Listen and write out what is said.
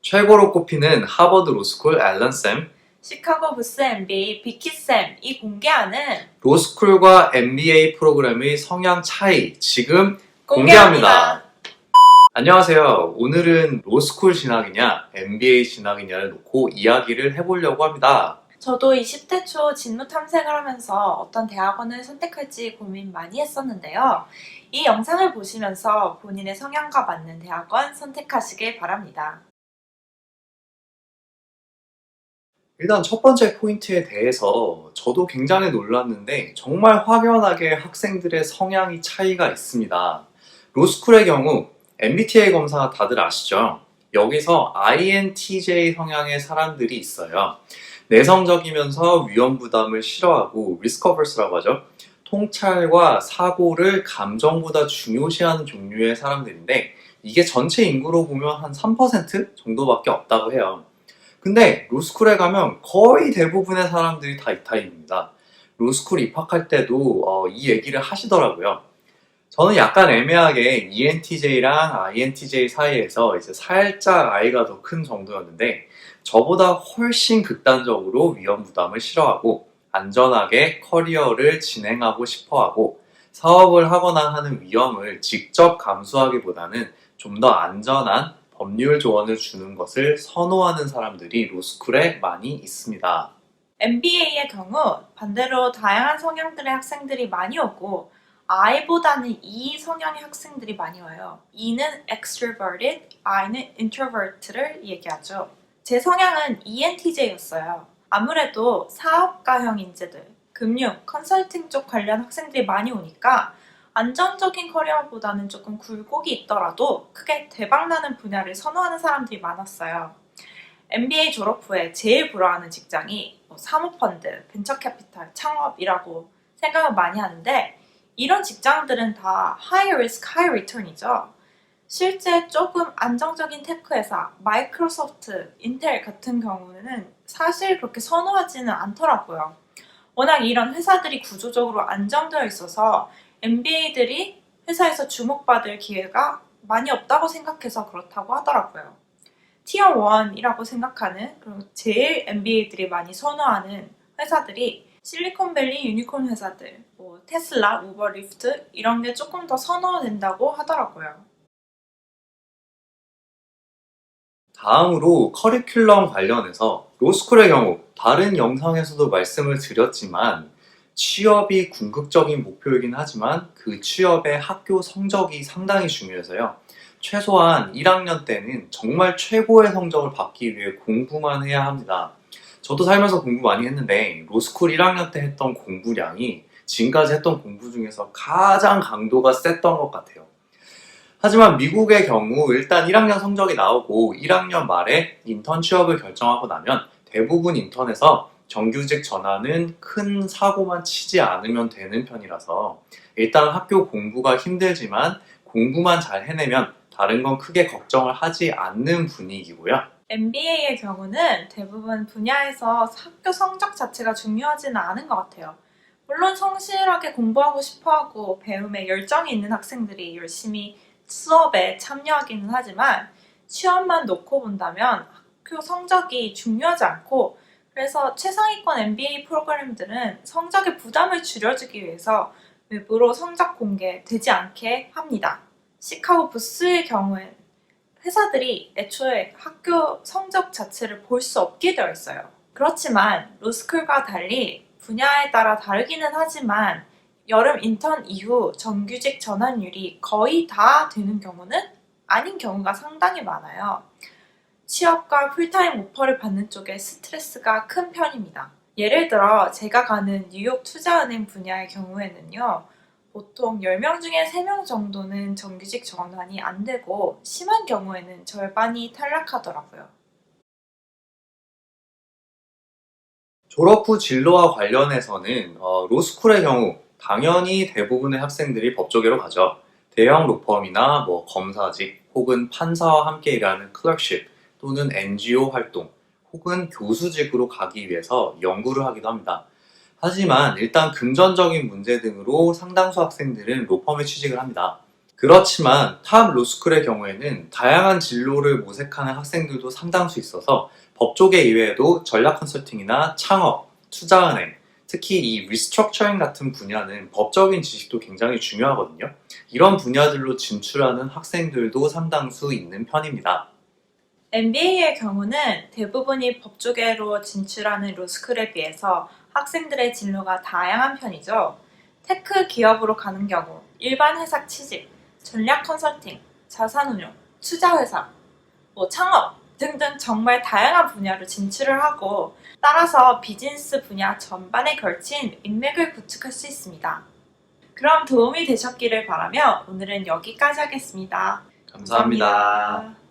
최고로 꼽히는 하버드 로스쿨 앨런쌤, 시카고 부스 MBA 비키쌤이 공개하는 로스쿨과 MBA 프로그램의 성향 차이 지금 공개합니다. 안녕하세요. 오늘은 로스쿨 진학이냐, MBA 진학이냐를 놓고 이야기를 해보려고 합니다. 저도 20대 초 진로 탐색을 하면서 어떤 대학원을 선택할지 고민 많이 했었는데요. 이 영상을 보시면서 본인의 성향과 맞는 대학원 선택하시길 바랍니다. 일단 첫 번째 포인트에 대해서 저도 굉장히 놀랐는데 정말 확연하게 학생들의 성향이 차이가 있습니다. 로스쿨의 경우 MBTI 검사 다들 아시죠? 여기서 INTJ 성향의 사람들이 있어요. 내성적이면서 위험 부담을 싫어하고 리스크 어버스라고 하죠. 통찰과 사고를 감정보다 중요시하는 종류의 사람들인데 이게 전체 인구로 보면 한 3% 정도밖에 없다고 해요. 근데 로스쿨에 가면 거의 대부분의 사람들이 다 이 타입입니다. 로스쿨 입학할 때도 이 얘기를 하시더라고요. 저는 약간 애매하게 ENTJ랑 INTJ 사이에서 이제 살짝 아이가 더 큰 정도였는데 저보다 훨씬 극단적으로 위험 부담을 싫어하고 안전하게 커리어를 진행하고 싶어하고 사업을 하거나 하는 위험을 직접 감수하기보다는 좀 더 안전한 법률 조언을 주는 것을 선호하는 사람들이 로스쿨에 많이 있습니다. MBA의 경우 반대로 다양한 성향들의 학생들이 많이 오고 I보다는 E 성향의 학생들이 많이 와요. E는 extroverted, I는 introvert를 얘기하죠. 제 성향은 ENTJ였어요. 아무래도 사업가형 인재들, 금융, 컨설팅 쪽 관련 학생들이 많이 오니까 안정적인 커리어보다는 조금 굴곡이 있더라도 크게 대박나는 분야를 선호하는 사람들이 많았어요. MBA 졸업 후에 제일 부러워하는 직장이 사모펀드, 벤처캐피탈, 창업이라고 생각을 많이 하는데 이런 직장들은 다 high risk, high return이죠. 실제 조금 안정적인 테크 회사, 마이크로소프트, 인텔 같은 경우는 사실 그렇게 선호하지는 않더라고요. 워낙 이런 회사들이 구조적으로 안정되어 있어서 MBA들이 회사에서 주목받을 기회가 많이 없다고 생각해서 그렇다고 하더라고요. 티어 1이라고 생각하는 그리고 제일 MBA들이 많이 선호하는 회사들이 실리콘밸리 유니콘 회사들, 테슬라, 우버, 리프트 이런 게 조금 더 선호된다고 하더라고요. 다음으로 커리큘럼 관련해서 로스쿨의 경우 다른 영상에서도 말씀을 드렸지만 취업이 궁극적인 목표이긴 하지만 그 취업의 학교 성적이 상당히 중요해서요. 최소한 1학년 때는 정말 최고의 성적을 받기 위해 공부만 해야 합니다. 저도 살면서 공부 많이 했는데 로스쿨 1학년 때 했던 공부량이 지금까지 했던 공부 중에서 가장 강도가 셌던 것 같아요. 하지만 미국의 경우 일단 1학년 성적이 나오고 1학년 말에 인턴 취업을 결정하고 나면 대부분 인턴에서 정규직 전환은 큰 사고만 치지 않으면 되는 편이라서 일단 학교 공부가 힘들지만 공부만 잘 해내면 다른 건 크게 걱정을 하지 않는 분위기고요. MBA의 경우는 대부분 분야에서 학교 성적 자체가 중요하지는 않은 것 같아요. 물론 성실하게 공부하고 싶어하고 배움에 열정이 있는 학생들이 열심히 수업에 참여하기는 하지만 취업만 놓고 본다면 학교 성적이 중요하지 않고 그래서 최상위권 MBA 프로그램들은 성적의 부담을 줄여주기 위해서 외부로 성적 공개되지 않게 합니다. 시카고 부스의 경우엔 회사들이 애초에 학교 성적 자체를 볼 수 없게 되어 있어요. 그렇지만 로스쿨과 달리 분야에 따라 다르기는 하지만 여름 인턴 이후 정규직 전환율이 거의 다 되는 경우는 아닌 경우가 상당히 많아요. 취업과 풀타임 오퍼를 받는 쪽에 스트레스가 큰 편입니다. 예를 들어 제가 가는 뉴욕 투자은행 분야의 경우에는요. 보통 10명 중에 3명 정도는 정규직 전환이 안 되고 심한 경우에는 절반이 탈락하더라고요. 졸업 후 진로와 관련해서는 로스쿨의 경우 당연히 대부분의 학생들이 법조계로 가죠. 대형 로펌이나 검사직 혹은 판사와 함께 일하는 클럭십 또는 NGO 활동 혹은 교수직으로 가기 위해서 연구를 하기도 합니다. 하지만 일단 금전적인 문제 등으로 상당수 학생들은 로펌에 취직을 합니다. 그렇지만 탑 로스쿨의 경우에는 다양한 진로를 모색하는 학생들도 상당수 있어서 법조계 이외에도 전략 컨설팅이나 창업, 투자은행, 특히 이 리스트럭처링 같은 분야는 법적인 지식도 굉장히 중요하거든요. 이런 분야들로 진출하는 학생들도 상당수 있는 편입니다. MBA의 경우는 대부분이 법조계로 진출하는 로스쿨에 비해서 학생들의 진로가 다양한 편이죠. 테크 기업으로 가는 경우, 일반 회사 취직, 전략 컨설팅, 자산운용, 투자회사, 창업 등등 정말 다양한 분야로 진출을 하고 따라서 비즈니스 분야 전반에 걸친 인맥을 구축할 수 있습니다. 그럼 도움이 되셨기를 바라며 오늘은 여기까지 하겠습니다. 감사합니다.